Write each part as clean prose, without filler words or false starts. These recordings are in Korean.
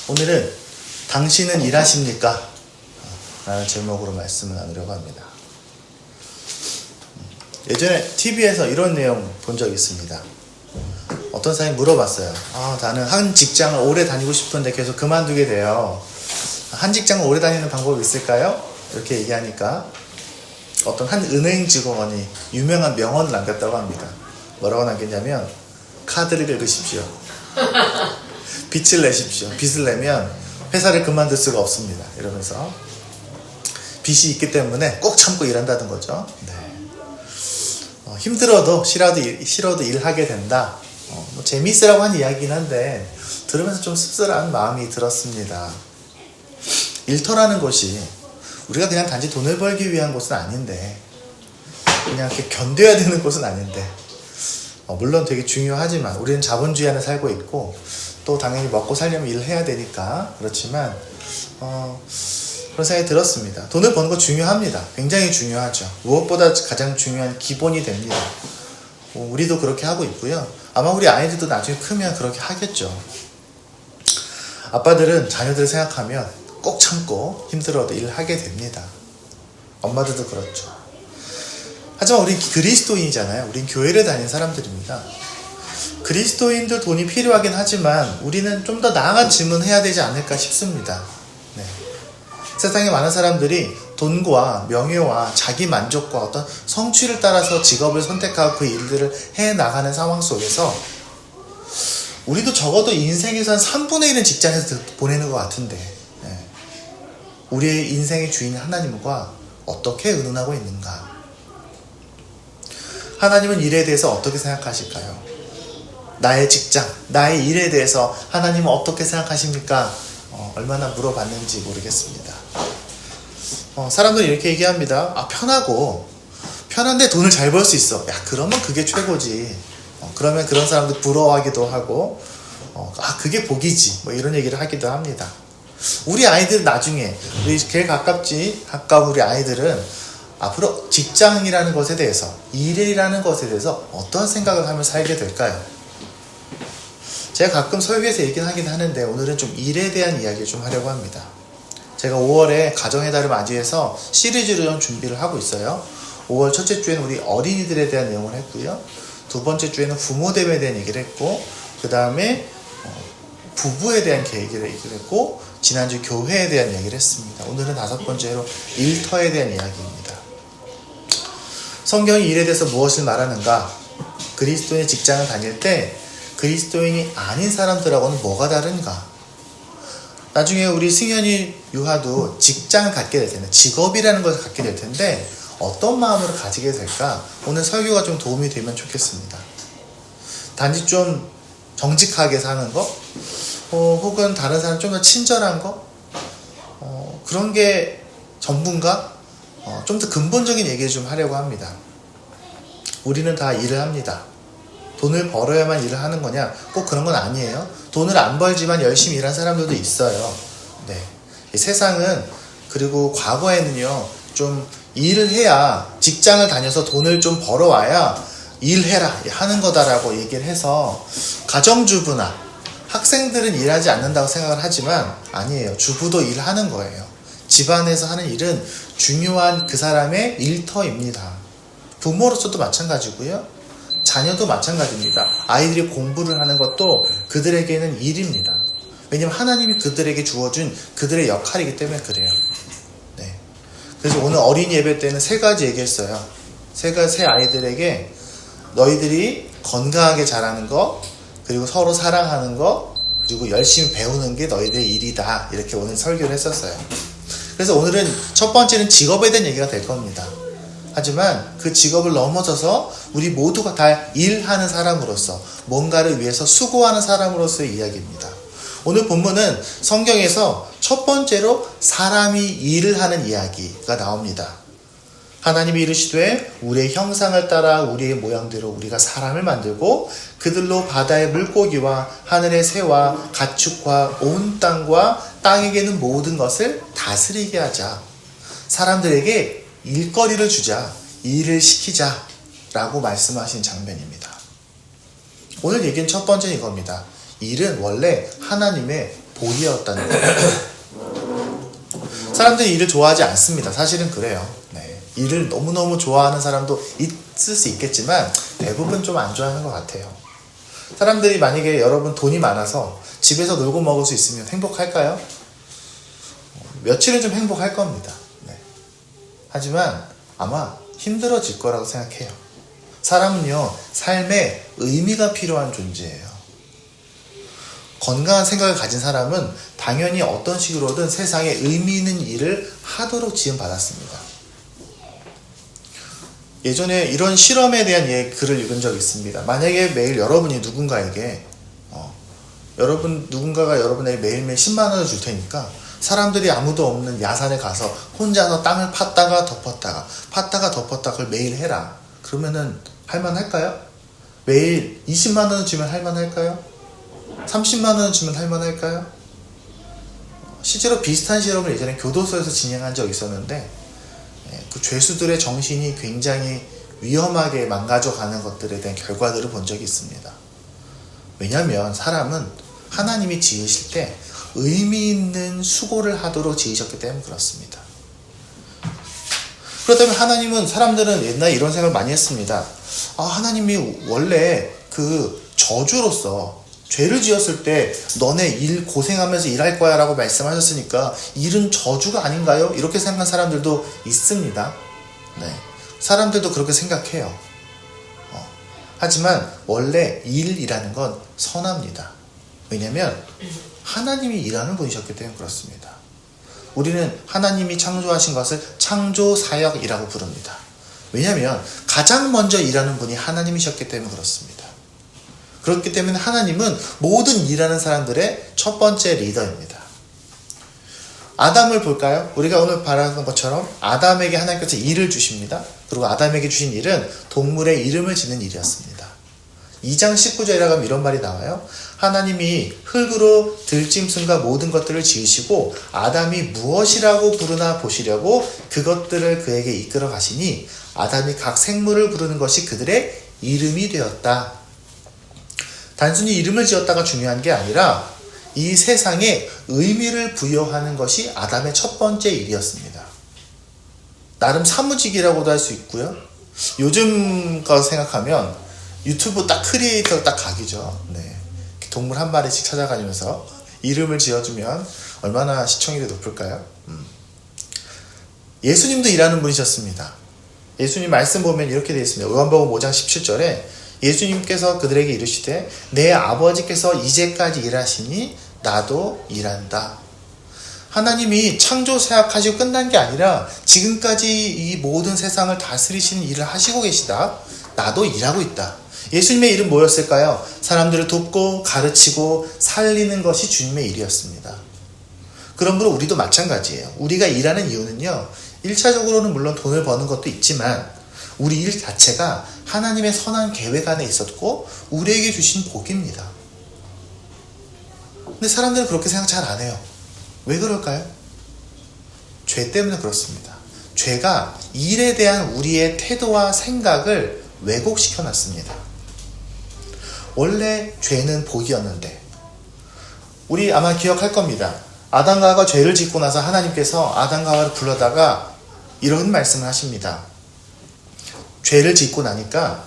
오늘은 당신은 일하십니까? 라는 제목으로 말씀을 나누려고 합니다. 예전에 TV에서 이런 내용 본 적 있습니다. 어떤 사람이 물어봤어요. 나는 한 직장을 오래 다니고 싶은데 계속 그만두게 돼요. 한 직장을 오래 다니는 방법이 있을까요? 이렇게 얘기하니까 어떤 한 은행 직원이 유명한 명언을 남겼다고 합니다. 뭐라고 남겼냐면, 카드를 긁으십시오. 빚을 내십시오. 빚을 내면 회사를 그만둘 수가 없습니다. 이러면서 빚이 있기 때문에 꼭 참고 일한다는 거죠. 네. 힘들어도 싫어도 일하게 된다. 재미있으라고 한 이야기긴 한데 들으면서 좀 씁쓸한 마음이 들었습니다. 일터라는 곳이 우리가 그냥 단지 돈을 벌기 위한 곳은 아닌데, 그냥 이렇게 견뎌야 되는 곳은 아닌데, 물론 되게 중요하지만 우리는 자본주의 안에 살고 있고 또 당연히 먹고 살려면 일을 해야 되니까 그렇지만 그런 생각이 들었습니다. 돈을 버는 거 중요합니다. 굉장히 중요하죠. 무엇보다 가장 중요한 기본이 됩니다. 우리도 그렇게 하고 있고요. 아마 우리 아이들도 나중에 크면 그렇게 하겠죠. 아빠들은 자녀들을 생각하면 꼭 참고 힘들어도 일을 하게 됩니다. 엄마들도 그렇죠. 하지만 우린 그리스도인이잖아요. 우린 교회를 다니는 사람들입니다. 그리스도인들 돈이 필요하긴 하지만 우리는 좀 더 나아간 질문을 해야 되지 않을까 싶습니다. 네. 세상에 많은 사람들이 돈과 명예와 자기 만족과 어떤 성취를 따라서 직업을 선택하고 그 일들을 해나가는 상황 속에서 우리도 적어도 인생에서 한 3분의 1은 직장에서 보내는 것 같은데, 네. 우리의 인생의 주인 하나님과 어떻게 의논하고 있는가? 하나님은 일에 대해서 어떻게 생각하실까요? 나의 직장, 나의 일에 대해서 하나님은 어떻게 생각하십니까? 얼마나 물어봤는지 모르겠습니다. 사람들이 이렇게 얘기합니다. 편한데 돈을 잘 벌 수 있어. 그러면 그게 최고지. 그러면 그런 사람들 부러워하기도 하고, 그게 복이지. 이런 얘기를 하기도 합니다. 우리 아이들 나중에, 제일 가까운 우리 아이들은 앞으로 직장이라는 것에 대해서, 일이라는 것에 대해서 어떤 생각을 하며 살게 될까요? 제가 가끔 설교에서 얘기는 하긴 하는데 오늘은 좀 일에 대한 이야기를 좀 하려고 합니다. 제가 5월에 가정의 달을 맞이해서 시리즈로 좀 준비를 하고 있어요. 5월 첫째 주에는 우리 어린이들에 대한 내용을 했고요. 두 번째 주에는 부모 대회에 대한 얘기를 했고, 그 다음에 부부에 대한 얘기를 했고, 지난주 교회에 대한 얘기를 했습니다. 오늘은 다섯 번째로 일터에 대한 이야기입니다. 성경이 일에 대해서 무엇을 말하는가? 그리스도인의 직장을 다닐 때 그리스도인이 아닌 사람들하고는 뭐가 다른가? 나중에 우리 승현이 유하도 직장을 갖게 될 텐데, 직업이라는 것을 갖게 될 텐데 어떤 마음으로 가지게 될까? 오늘 설교가 좀 도움이 되면 좋겠습니다. 단지 좀 정직하게 사는 거? 혹은 다른 사람 좀 더 친절한 거? 그런 게 전부인가? 좀 더 근본적인 얘기를 좀 하려고 합니다. 우리는 다 일을 합니다. 돈을 벌어야만 일을 하는 거냐? 꼭 그런 건 아니에요. 돈을 안 벌지만 열심히 일한 사람들도 있어요. 네. 이 세상은, 그리고 과거에는요, 좀 일을 해야, 직장을 다녀서 돈을 좀 벌어와야 일해라 하는 거다라고 얘기를 해서 가정주부나 학생들은 일하지 않는다고 생각을 하지만 아니에요. 주부도 일하는 거예요. 집안에서 하는 일은 중요한 그 사람의 일터입니다. 부모로서도 마찬가지고요. 자녀도 마찬가지입니다. 아이들이 공부를 하는 것도 그들에게는 일입니다. 왜냐하면 하나님이 그들에게 주어준 그들의 역할이기 때문에 그래요. 네. 그래서 오늘 어린이 예배 때는 세 가지 얘기했어요. 세 아이들에게 너희들이 건강하게 자라는 것, 그리고 서로 사랑하는 것, 그리고 열심히 배우는 게 너희들의 일이다. 이렇게 오늘 설교를 했었어요. 그래서 오늘은 첫 번째는 직업에 대한 얘기가 될 겁니다. 하지만 그 직업을 넘어서서 우리 모두가 다 일하는 사람으로서, 뭔가를 위해서 수고하는 사람으로서의 이야기입니다. 오늘 본문은 성경에서 첫 번째로 사람이 일을 하는 이야기가 나옵니다. 하나님이 이르시되 우리의 형상을 따라 우리의 모양대로 우리가 사람을 만들고 그들로 바다의 물고기와 하늘의 새와 가축과 온 땅과 땅에 있는 모든 것을 다스리게 하자. 사람들에게 일거리를 주자, 일을 시키자 라고 말씀하신 장면입니다. 오늘 얘기는 첫 번째는 이겁니다. 일은 원래 하나님의 복이었다는 거예요. 사람들이 일을 좋아하지 않습니다. 사실은 그래요. 네. 일을 너무너무 좋아하는 사람도 있을 수 있겠지만 대부분 좀 안 좋아하는 것 같아요. 사람들이 만약에 여러분 돈이 많아서 집에서 놀고 먹을 수 있으면 행복할까요? 며칠은 좀 행복할 겁니다. 네. 하지만 아마 힘들어질 거라고 생각해요. 사람은요, 삶에 의미가 필요한 존재예요. 건강한 생각을 가진 사람은 당연히 어떤 식으로든 세상에 의미 있는 일을 하도록 지음받았습니다. 예전에 이런 실험에 대한 글을 읽은 적이 있습니다. 만약에 매일 여러분이 누군가에게 누군가가 여러분에게 매일매일 10만 원을 줄 테니까 사람들이 아무도 없는 야산에 가서 혼자서 땅을 팠다가 덮었다가 그걸 매일 해라. 그러면은 할만할까요? 매일 20만 원을 주면 할만할까요? 30만 원을 주면 할만할까요? 실제로 비슷한 실험을 예전에 교도소에서 진행한 적이 있었는데 그 죄수들의 정신이 굉장히 위험하게 망가져가는 것들에 대한 결과들을 본 적이 있습니다. 왜냐하면 사람은 하나님이 지으실 때 의미 있는 수고를 하도록 지으셨기 때문에 그렇습니다. 그렇다면 하나님은, 사람들은 옛날에 이런 생각을 많이 했습니다. 하나님이 원래 그 저주로서 죄를 지었을 때 너네 일 고생하면서 일할 거야 라고 말씀하셨으니까 일은 저주가 아닌가요? 이렇게 생각한 사람들도 있습니다. 네. 사람들도 그렇게 생각해요. 하지만 원래 일이라는 건 선합니다. 왜냐하면 하나님이 일하는 분이셨기 때문에 그렇습니다. 우리는 하나님이 창조하신 것을 창조사역이라고 부릅니다. 왜냐하면 가장 먼저 일하는 분이 하나님이셨기 때문에 그렇습니다. 그렇기 때문에 하나님은 모든 일하는 사람들의 첫 번째 리더입니다. 아담을 볼까요? 우리가 오늘 말하는 것처럼 아담에게 하나님께서 일을 주십니다. 그리고 아담에게 주신 일은 동물의 이름을 짓는 일이었습니다. 2장 19절에 가면 이런 말이 나와요. 하나님이 흙으로 들짐승과 모든 것들을 지으시고 아담이 무엇이라고 부르나 보시려고 그것들을 그에게 이끌어 가시니 아담이 각 생물을 부르는 것이 그들의 이름이 되었다. 단순히 이름을 지었다가 중요한 게 아니라 이 세상에 의미를 부여하는 것이 아담의 첫 번째 일이었습니다. 나름 사무직이라고도 할 수 있고요. 요즘 거 생각하면 유튜브 딱 크리에이터 딱 각이죠. 네. 동물 한 마리씩 찾아다니면서 이름을 지어주면 얼마나 시청률이 높을까요? 예수님도 일하는 분이셨습니다. 예수님 말씀 보면 이렇게 되어 있습니다. 요한복음 5장 17절에 예수님께서 그들에게 이르시되 내 아버지께서 이제까지 일하시니 나도 일한다. 하나님이 창조 사역하시고 끝난 게 아니라 지금까지 이 모든 세상을 다스리시는 일을 하시고 계시다. 나도 일하고 있다. 예수님의 일은 뭐였을까요? 사람들을 돕고 가르치고 살리는 것이 주님의 일이었습니다. 그러므로 우리도 마찬가지예요. 우리가 일하는 이유는요, 1차적으로는 물론 돈을 버는 것도 있지만 우리 일 자체가 하나님의 선한 계획 안에 있었고 우리에게 주신 복입니다. 근데 사람들은 그렇게 생각 잘 안 해요. 왜 그럴까요? 죄 때문에 그렇습니다. 죄가 일에 대한 우리의 태도와 생각을 왜곡시켜 놨습니다. 원래 죄는 복이었는데, 우리 아마 기억할 겁니다. 아담과 하와가 죄를 짓고 나서 하나님께서 아담과 하와를 불러다가 이런 말씀을 하십니다. 죄를 짓고 나니까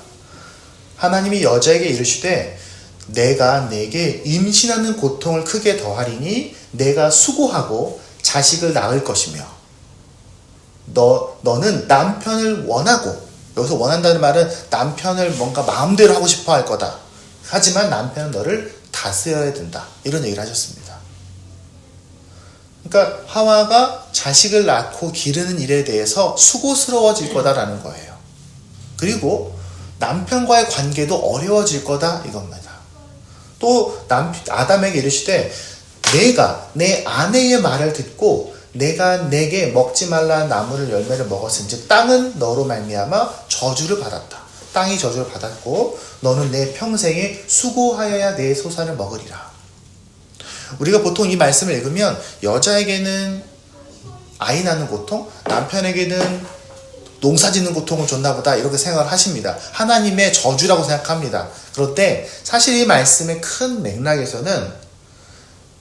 하나님이 여자에게 이르시되 내가 내게 임신하는 고통을 크게 더하리니 내가 수고하고 자식을 낳을 것이며 너는 남편을 원하고, 여기서 원한다는 말은 남편을 뭔가 마음대로 하고 싶어 할 거다. 하지만 남편은 너를 다스려야 된다. 이런 얘기를 하셨습니다. 그러니까 하와가 자식을 낳고 기르는 일에 대해서 수고스러워질 거다라는 거예요. 그리고 남편과의 관계도 어려워질 거다 이겁니다. 또 아담에게 이르시되 내가 내 아내의 말을 듣고 내가 내게 먹지 말라는 나무를 열매를 먹었은즉 땅은 너로 말미암아 저주를 받았다. 땅이 저주를 받았고 너는 내 평생에 수고하여야 내 소산을 먹으리라. 우리가 보통 이 말씀을 읽으면 여자에게는 아이 낳는 고통, 남편에게는 농사 짓는 고통을 줬나 보다 이렇게 생각을 하십니다. 하나님의 저주라고 생각합니다. 그런데 사실 이 말씀의 큰 맥락에서는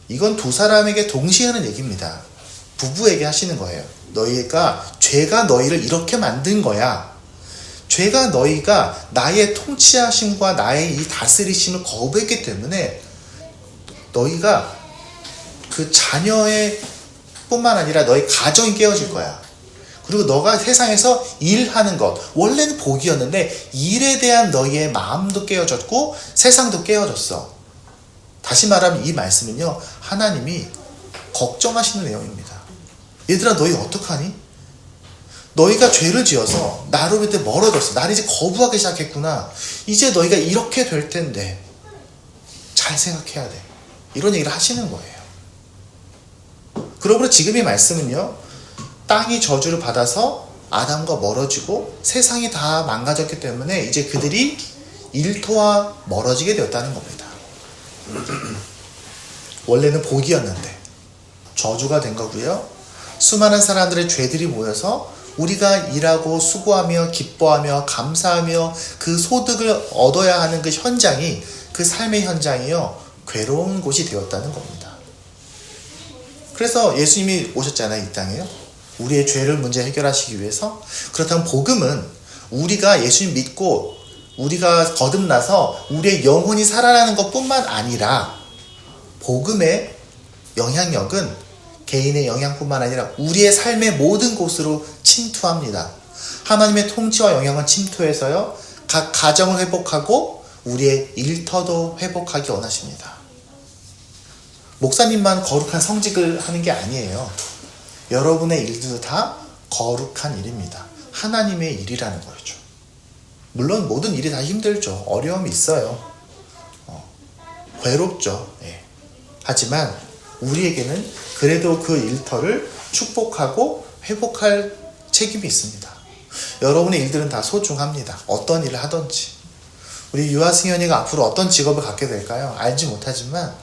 이건 두 사람에게 동시에 하는 얘기입니다. 부부에게 하시는 거예요. 죄가 너희를 이렇게 만든 거야. 죄가 너희가 나의 통치하심과 나의 이 다스리심을 거부했기 때문에 너희가 그 자녀의 뿐만 아니라 너희 가정이 깨어질 거야. 그리고 너가 세상에서 일하는 것, 원래는 복이었는데 일에 대한 너희의 마음도 깨어졌고 세상도 깨어졌어. 다시 말하면 이 말씀은요, 하나님이 걱정하시는 내용입니다. 얘들아, 너희 어떡하니? 너희가 죄를 지어서 나로부터 멀어졌어. 나를 이제 거부하기 시작했구나. 이제 너희가 이렇게 될 텐데 잘 생각해야 돼. 이런 얘기를 하시는 거예요. 그러므로 지금 이 말씀은요, 땅이 저주를 받아서 아담과 멀어지고 세상이 다 망가졌기 때문에 이제 그들이 일터와 멀어지게 되었다는 겁니다. 원래는 복이었는데 저주가 된 거고요. 수많은 사람들의 죄들이 모여서 우리가 일하고 수고하며 기뻐하며 감사하며 그 소득을 얻어야 하는 그 현장이, 그 삶의 현장이요, 괴로운 곳이 되었다는 겁니다. 그래서 예수님이 오셨잖아요, 이 땅에요. 우리의 죄를 문제 해결하시기 위해서. 그렇다면 복음은 우리가 예수님 믿고 우리가 거듭나서 우리의 영혼이 살아나는 것뿐만 아니라 복음의 영향력은 개인의 영향뿐만 아니라 우리의 삶의 모든 곳으로 침투합니다. 하나님의 통치와 영향을 침투해서요, 각 가정을 회복하고 우리의 일터도 회복하기 원하십니다. 목사님만 거룩한 성직을 하는 게 아니에요. 여러분의 일들도 다 거룩한 일입니다. 하나님의 일이라는 거죠. 물론 모든 일이 다 힘들죠. 어려움이 있어요. 괴롭죠. 예. 하지만 우리에게는 그래도 그 일터를 축복하고 회복할 책임이 있습니다. 여러분의 일들은 다 소중합니다. 어떤 일을 하든지. 우리 유아승현이가 앞으로 어떤 직업을 갖게 될까요? 알지 못하지만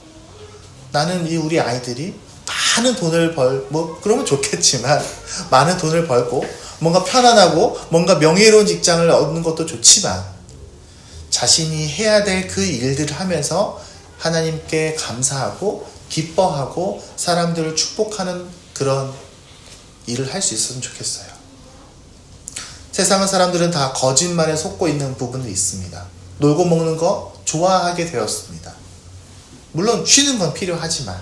나는 우리 아이들이 많은 돈을 그러면 좋겠지만 많은 돈을 벌고 뭔가 편안하고 뭔가 명예로운 직장을 얻는 것도 좋지만 자신이 해야 될 그 일들을 하면서 하나님께 감사하고 기뻐하고 사람들을 축복하는 그런 일을 할 수 있었으면 좋겠어요. 세상의 사람들은 다 거짓말에 속고 있는 부분도 있습니다. 놀고 먹는 거 좋아하게 되었습니다. 물론 쉬는 건 필요하지만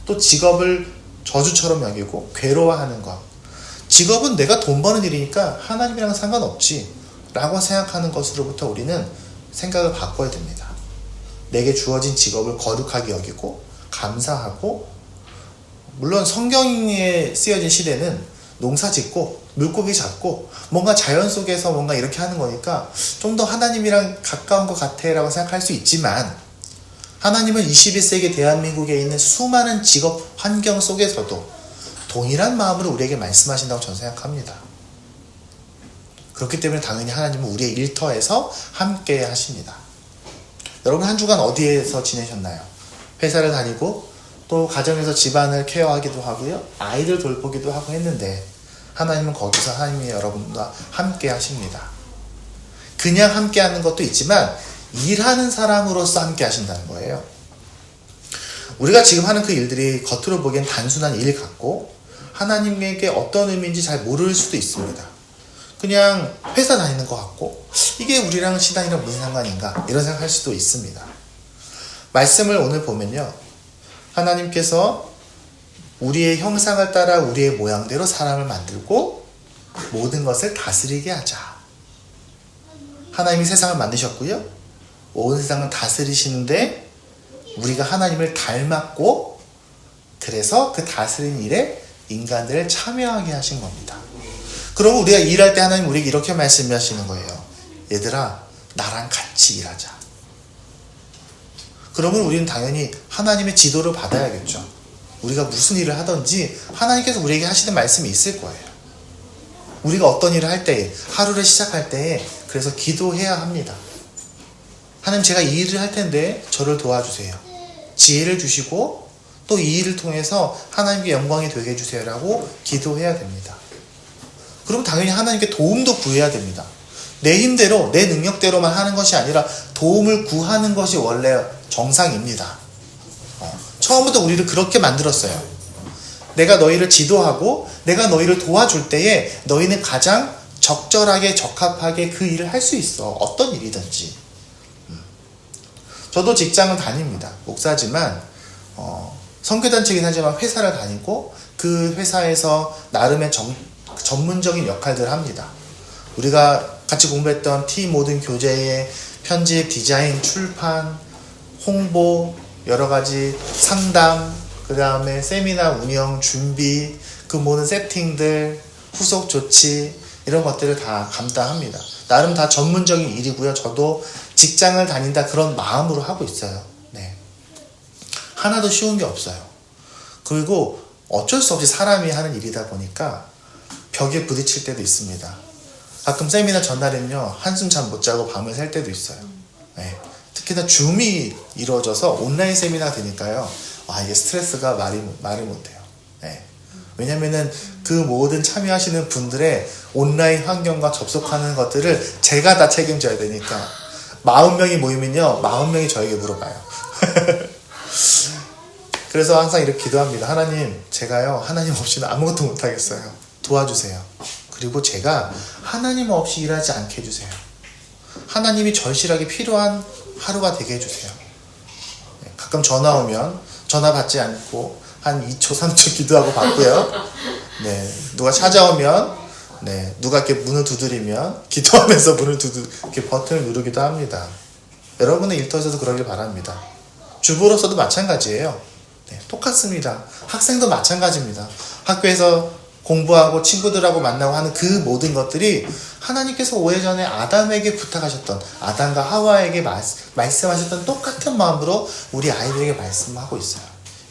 또 직업을 저주처럼 여기고 괴로워하는 것, 직업은 내가 돈 버는 일이니까 하나님이랑 상관없지 라고 생각하는 것으로부터 우리는 생각을 바꿔야 됩니다. 내게 주어진 직업을 거룩하게 여기고 감사하고, 물론 성경에 쓰여진 시대는 농사 짓고 물고기 잡고 뭔가 자연 속에서 뭔가 이렇게 하는 거니까 좀 더 하나님이랑 가까운 것 같아 라고 생각할 수 있지만, 하나님은 21세기 대한민국에 있는 수많은 직업 환경 속에서도 동일한 마음으로 우리에게 말씀하신다고 저는 생각합니다. 그렇기 때문에 당연히 하나님은 우리의 일터에서 함께 하십니다. 여러분, 한 주간 어디에서 지내셨나요? 회사를 다니고 또 가정에서 집안을 케어하기도 하고요, 아이들 돌보기도 하고 했는데 하나님은 거기서 하나님이 여러분과 함께 하십니다. 그냥 함께 하는 것도 있지만 일하는 사람으로서 함께 하신다는 거예요. 우리가 지금 하는 그 일들이 겉으로 보기엔 단순한 일 같고 하나님에게 어떤 의미인지 잘 모를 수도 있습니다. 그냥 회사 다니는 것 같고 이게 우리랑 신앙이랑 무슨 상관인가 이런 생각할 수도 있습니다. 말씀을 오늘 보면요, 하나님께서 우리의 형상을 따라 우리의 모양대로 사람을 만들고 모든 것을 다스리게 하자. 하나님이 세상을 만드셨고요, 온 세상을 다스리시는데 우리가 하나님을 닮았고, 그래서 그 다스리는 일에 인간들을 참여하게 하신 겁니다. 그러면 우리가 일할 때 하나님 우리에게 이렇게 말씀하시는 거예요. 얘들아, 나랑 같이 일하자. 그러면 우리는 당연히 하나님의 지도를 받아야겠죠. 우리가 무슨 일을 하든지 하나님께서 우리에게 하시는 말씀이 있을 거예요. 우리가 어떤 일을 할 때에, 하루를 시작할 때에 그래서 기도해야 합니다. 하나님, 제가 이 일을 할 텐데 저를 도와주세요. 지혜를 주시고 또 이 일을 통해서 하나님께 영광이 되게 해주세요 라고 기도해야 됩니다. 그럼 당연히 하나님께 도움도 구해야 됩니다. 내 힘대로 내 능력대로만 하는 것이 아니라 도움을 구하는 것이 원래 정상입니다. 처음부터 우리를 그렇게 만들었어요. 내가 너희를 지도하고 내가 너희를 도와줄 때에 너희는 가장 적절하게 적합하게 그 일을 할 수 있어. 어떤 일이든지. 저도 직장을 다닙니다. 목사지만 선교단체이긴 하지만 회사를 다니고 그 회사에서 나름의 전문적인 역할들을 합니다. 우리가 같이 공부했던 T 모든 교재의 편집, 디자인, 출판, 홍보, 여러가지 상담, 그 다음에 세미나 운영, 준비, 그 모든 세팅들, 후속 조치 이런 것들을 다 감당합니다. 나름 다 전문적인 일이고요. 저도 직장을 다닌다 그런 마음으로 하고 있어요. 네. 하나도 쉬운 게 없어요. 그리고 어쩔 수 없이 사람이 하는 일이다 보니까 벽에 부딪힐 때도 있습니다. 가끔 세미나 전날에는요 한숨 잠 못 자고 밤을 샐 때도 있어요. 네. 특히나 줌이 이루어져서 온라인 세미나가 되니까요. 이게 스트레스가 말을 못해요. 네. 왜냐면은 그 모든 참여하시는 분들의 온라인 환경과 접속하는 것들을 제가 다 책임져야 되니까 40명이 모이면요 40명이 저에게 물어봐요. 그래서 항상 이렇게 기도합니다. 하나님, 제가요 하나님 없이는 아무것도 못하겠어요. 도와주세요. 그리고 제가 하나님 없이 일하지 않게 해주세요. 하나님이 절실하게 필요한 하루가 되게 해주세요. 네, 가끔 전화 오면 전화 받지 않고 한 2초 3초 기도하고 받고요. 네, 누가 찾아오면 네, 누가 이렇게 문을 두드리면 기도하면서 문을 이렇게 버튼을 누르기도 합니다. 여러분의 일터에서도 그러길 바랍니다. 주부로서도 마찬가지예요. 네, 똑같습니다. 학생도 마찬가지입니다. 학교에서 공부하고 친구들하고 만나고 하는 그 모든 것들이 하나님께서 오래전에 아담에게 부탁하셨던, 아담과 하와에게 말씀하셨던 똑같은 마음으로 우리 아이들에게 말씀하고 있어요.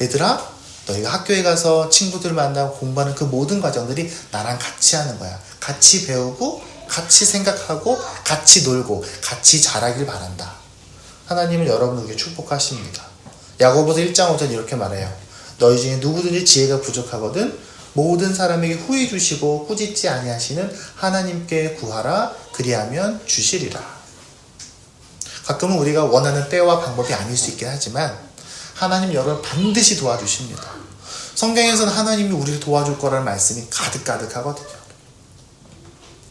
얘들아, 너희가 학교에 가서 친구들 만나고 공부하는 그 모든 과정들이 나랑 같이 하는 거야. 같이 배우고 같이 생각하고 같이 놀고 같이 자라길 바란다. 하나님은 여러분에게 축복하십니다. 야고보서 1장 5절 이렇게 말해요. 너희 중에 누구든지 지혜가 부족하거든 모든 사람에게 후히 주시고 꾸짖지 아니하시는 하나님께 구하라. 그리하면 주시리라. 가끔은 우리가 원하는 때와 방법이 아닐 수 있긴 하지만 하나님 여러분 반드시 도와주십니다. 성경에서는 하나님이 우리를 도와줄 거라는 말씀이 가득가득하거든요.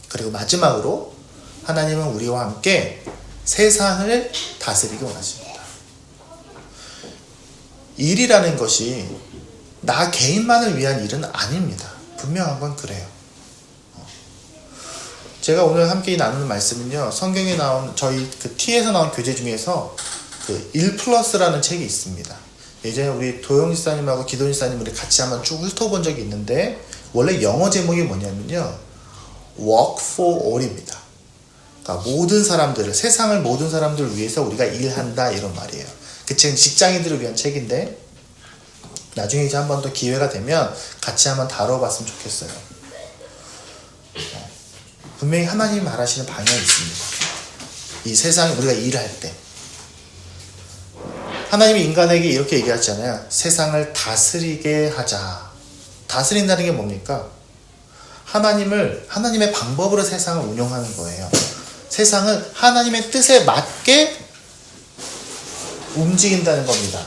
그리고 마지막으로 하나님은 우리와 함께 세상을 다스리기 원하십니다. 일이라는 것이 나 개인만을 위한 일은 아닙니다. 분명한 건 그래요. 제가 오늘 함께 나누는 말씀은요, 성경에 나온 저희 그 T에서 나온 교재 중에서 그 1+라는 책이 있습니다. 예전에 우리 도영 지사님하고 기돈 지사님 우리 같이 한번 쭉 훑어본 적이 있는데 원래 영어 제목이 뭐냐면요, Work for All입니다. 그러니까 모든 사람들을, 세상을 모든 사람들을 위해서 우리가 일한다 이런 말이에요. 그 책은 직장인들을 위한 책인데 나중에 이제 한번 더 기회가 되면 같이 한번 다뤄봤으면 좋겠어요. 분명히 하나님이 말하시는 방향이 있습니다. 이 세상에 우리가 일할 때 하나님이 인간에게 이렇게 얘기하잖아요. 세상을 다스리게 하자. 다스린다는 게 뭡니까? 하나님의 방법으로 세상을 운영하는 거예요. 세상을 하나님의 뜻에 맞게 움직인다는 겁니다.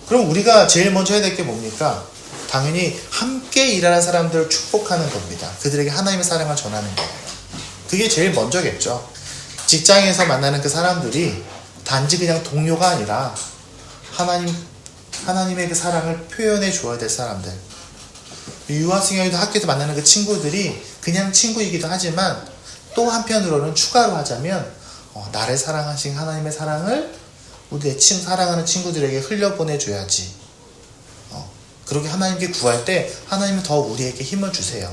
그럼 우리가 제일 먼저 해야 될 게 뭡니까? 당연히 함께 일하는 사람들을 축복하는 겁니다. 그들에게 하나님의 사랑을 전하는 거예요. 그게 제일 먼저겠죠. 직장에서 만나는 그 사람들이 단지 그냥 동료가 아니라 하나님의 그 사랑을 표현해 줘야 될 사람들. 유아승현이도 학교에서 만나는 그 친구들이 그냥 친구이기도 하지만 또 한편으로는 추가로 하자면 나를 사랑하신 하나님의 사랑을 우리 사랑하는 친구들에게 흘려보내줘야지. 그렇게 하나님께 구할 때 하나님은 더 우리에게 힘을 주세요.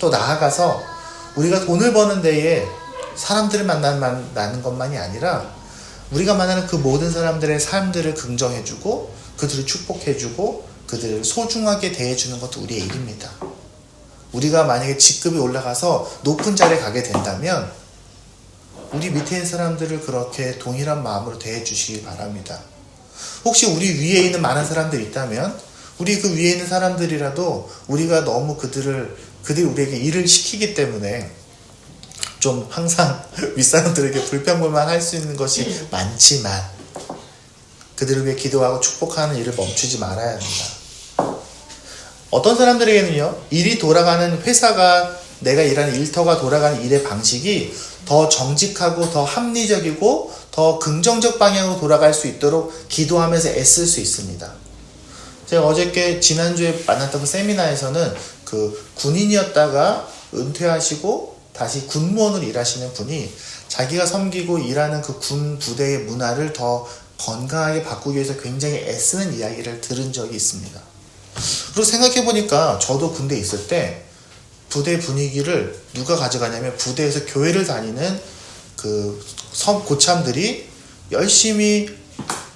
또 나아가서 우리가 돈을 버는 데에 사람들을 만나는 것만이 아니라 우리가 만나는 그 모든 사람들의 삶들을 긍정해주고 그들을 축복해주고 그들을 소중하게 대해주는 것도 우리의 일입니다. 우리가 만약에 직급이 올라가서 높은 자리에 가게 된다면 우리 밑에 있는 사람들을 그렇게 동일한 마음으로 대해주시기 바랍니다. 혹시 우리 위에 있는 많은 사람들이 있다면 우리 그 위에 있는 사람들이라도 우리가 너무 그들이 우리에게 일을 시키기 때문에 좀 항상 윗사람들에게 불평불만 할 수 있는 것이 많지만 그들을 위해 기도하고 축복하는 일을 멈추지 말아야 합니다. 어떤 사람들에게는요, 일이 돌아가는 회사가, 내가 일하는 일터가 돌아가는 일의 방식이 더 정직하고 더 합리적이고 더 긍정적 방향으로 돌아갈 수 있도록 기도하면서 애쓸 수 있습니다. 제가 어저께 지난주에 만났던 그 세미나에서는 그 군인이었다가 은퇴하시고 다시 군무원으로 일하시는 분이 자기가 섬기고 일하는 그 군 부대의 문화를 더 건강하게 바꾸기 위해서 굉장히 애쓰는 이야기를 들은 적이 있습니다. 그리고 생각해보니까 저도 군대에 있을 때 부대 분위기를 누가 가져가냐면 부대에서 교회를 다니는 그 고참들이 열심히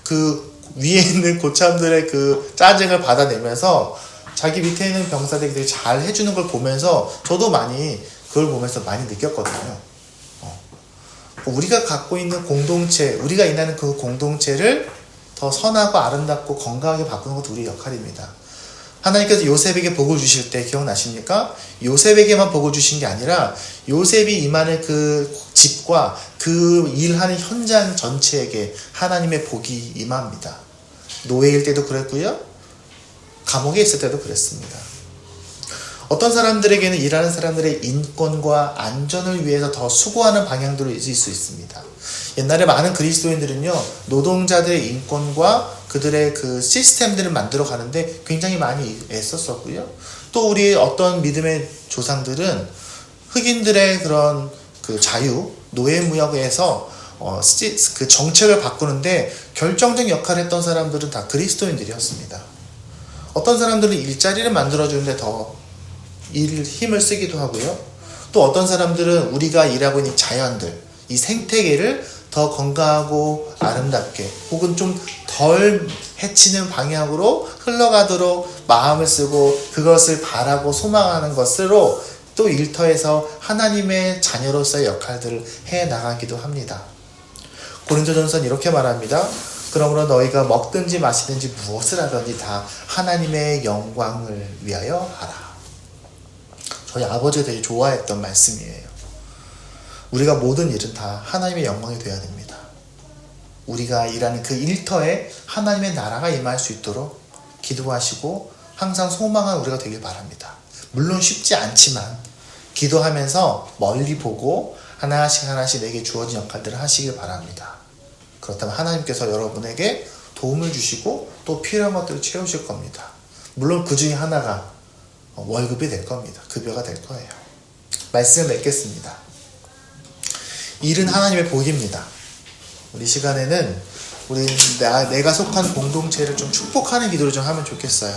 그 위에 있는 고참들의 그 짜증을 받아내면서 자기 밑에 있는 병사들이 되게 잘 해주는 걸 보면서 저도 많이 그걸 보면서 많이 느꼈거든요. 우리가 갖고 있는 공동체, 우리가 일하는 그 공동체를 더 선하고 아름답고 건강하게 바꾸는 것도 우리의 역할입니다. 하나님께서 요셉에게 복을 주실 때 기억나십니까? 요셉에게만 복을 주신 게 아니라 요셉이 임하는 그 집과 그 일하는 현장 전체에게 하나님의 복이 임합니다. 노예일 때도 그랬고요. 감옥에 있을 때도 그랬습니다. 어떤 사람들에게는 일하는 사람들의 인권과 안전을 위해서 더 수고하는 방향들로 있을 수 있습니다. 옛날에 많은 그리스도인들은요, 노동자들의 인권과 그들의 그 시스템들을 만들어 가는데 굉장히 많이 애썼었고요. 또 우리 어떤 믿음의 조상들은 흑인들의 그런 그 자유, 노예무역에서 그 정책을 바꾸는데 결정적 역할을 했던 사람들은 다 그리스도인들이었습니다. 어떤 사람들은 일자리를 만들어주는데 더 힘을 쓰기도 하고요. 또 어떤 사람들은 우리가 일하고 있는 자연들, 이 생태계를 더 건강하고 아름답게 혹은 좀 덜 해치는 방향으로 흘러가도록 마음을 쓰고 그것을 바라고 소망하는 것으로 또 일터에서 하나님의 자녀로서의 역할들을 해나가기도 합니다. 고린도전서는 이렇게 말합니다. 그러므로 너희가 먹든지 마시든지 무엇을 하든지 다 하나님의 영광을 위하여 하라. 저희 아버지가 되게 좋아했던 말씀이에요. 우리가 모든 일은 다 하나님의 영광이 되어야 됩니다. 우리가 일하는 그 일터에 하나님의 나라가 임할 수 있도록 기도하시고 항상 소망한 우리가 되길 바랍니다. 물론 쉽지 않지만 기도하면서 멀리 보고 하나씩 하나씩 내게 주어진 역할들을 하시길 바랍니다. 그렇다면 하나님께서 여러분에게 도움을 주시고 또 필요한 것들을 채우실 겁니다. 물론 그 중에 하나가 월급이 될 겁니다. 급여가 될 거예요. 말씀을 맺겠습니다. 일은 하나님의 복입니다. 우리 시간에는 내가 속한 공동체를 좀 축복하는 기도를 좀 하면 좋겠어요.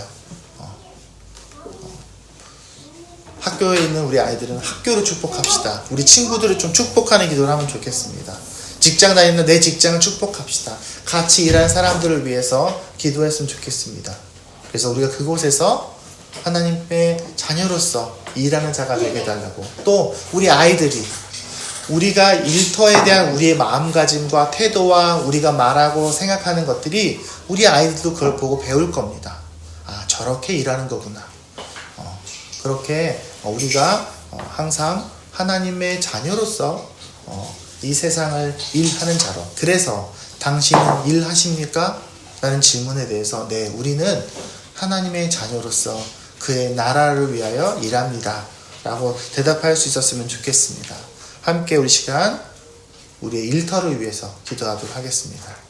학교에 있는 우리 아이들은 학교를 축복합시다. 우리 친구들을 좀 축복하는 기도를 하면 좋겠습니다. 직장 다니는 내 직장을 축복합시다. 같이 일하는 사람들을 위해서 기도했으면 좋겠습니다. 그래서 우리가 그곳에서 하나님의 자녀로서 일하는 자가 되게 해달라고, 또 우리 아이들이 우리가 일터에 대한 우리의 마음가짐과 태도와 우리가 말하고 생각하는 것들이 우리 아이들도 그걸 보고 배울 겁니다. 아, 저렇게 일하는 거구나. 그렇게 우리가 항상 하나님의 자녀로서 이 세상을 일하는 자로. 그래서 당신은 일하십니까? 라는 질문에 대해서 네, 우리는 하나님의 자녀로서 그의 나라를 위하여 일합니다 라고 대답할 수 있었으면 좋겠습니다. 함께 우리 시간 우리의 일터를 위해서 기도하도록 하겠습니다.